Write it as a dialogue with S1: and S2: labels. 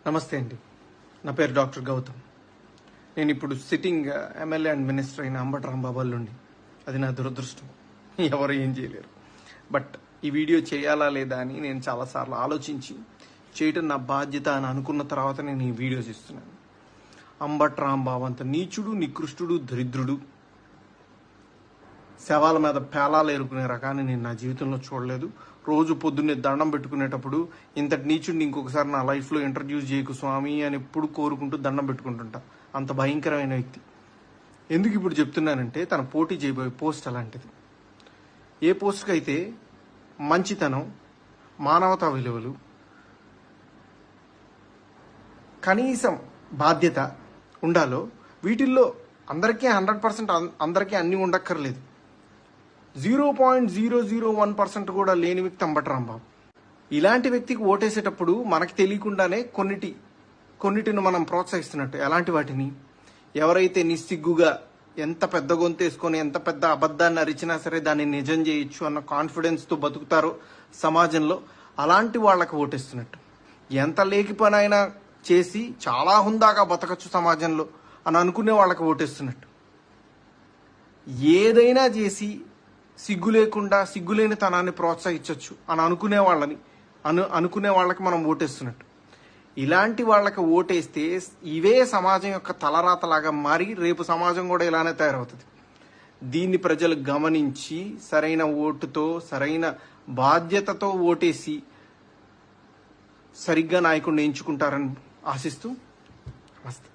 S1: నమస్తే అండి. నా పేరు డాక్టర్ గౌతమ్. నేను ఇప్పుడు సిట్టింగ్ ఎమ్మెల్యే అండ్ మినిస్టర్ అయిన అంబటి రాంబాబు అల్లుండి. అది నా దురదృష్టం. ఎవరు ఏం చేయలేరు. బట్ ఈ వీడియో చేయాలా లేదా అని నేను చాలాసార్లు ఆలోచించి చేయటం నా బాధ్యత అని అనుకున్న తర్వాత నేను ఈ వీడియో చేస్తున్నాను. అంబటి రాంబాబు అంత నీచుడు, నికృష్టుడు, దరిద్రుడు, శవాల మీద పేలాలు ఏరుకునే రకాన్ని నేను నా జీవితంలో చూడలేదు. రోజు పొద్దున్నే దండం పెట్టుకునేటప్పుడు ఇంతటి నీచుడిని ఇంకొకసారి నా లైఫ్లో ఇంట్రడ్యూస్ చేయకు స్వామి అని ఎప్పుడు కోరుకుంటూ దండం పెట్టుకుంటుంటా. అంత భయంకరమైన వ్యక్తి. ఎందుకు ఇప్పుడు చెప్తున్నానంటే తన పోటీ చేయబోయే పోస్ట్ అలాంటిది. ఏ పోస్ట్కి అయితే మంచితనం, మానవతా విలువలు, కనీసం బాధ్యత ఉండాలో వీటిల్లో అందరికీ 100% అందరికీ అన్నీ ఉండక్కర్లేదు. 0.001% కూడా లేని వ్యక్తి అంబటి రాంబాబు. ఇలాంటి వ్యక్తికి ఓటేసేటప్పుడు మనకి తెలియకుండానే కొన్నిటిని మనం ప్రోత్సహిస్తున్నట్టు. ఎలాంటి వాటిని? ఎవరైతే నిస్సిగ్గుగా ఎంత పెద్ద గొంతేసుకొని ఎంత పెద్ద అబద్ధాన్ని అరిచినా సరే దాన్ని నిజం చేయొచ్చు అన్న కాన్ఫిడెన్స్తో బతుకుతారో సమాజంలో, అలాంటి వాళ్ళకి ఓటేస్తున్నట్టు. ఎంత లేకి పని అయినా చేసి చాలా హుందాగా బతకచ్చు సమాజంలో అని అనుకునే వాళ్ళకి ఓటేస్తున్నట్టు. ఏదైనా చేసి సిగ్గు లేకుండా సిగ్గులేని తనాన్ని ప్రోత్సహించవచ్చు అని అనుకునే వాళ్ళకి మనం ఓటేస్తున్నట్టు. ఇలాంటి వాళ్ళకి ఓటేస్తే ఇవే సమాజం యొక్క తలరాతలాగా మారి రేపు సమాజం కూడా ఇలానే తయారవుతుంది. దీన్ని ప్రజలు గమనించి సరైన ఓటుతో, సరైన బాధ్యతతో ఓటేసి సరిగ్గా నాయకుడిని ఎంచుకుంటారని ఆశిస్తూ నమస్తే.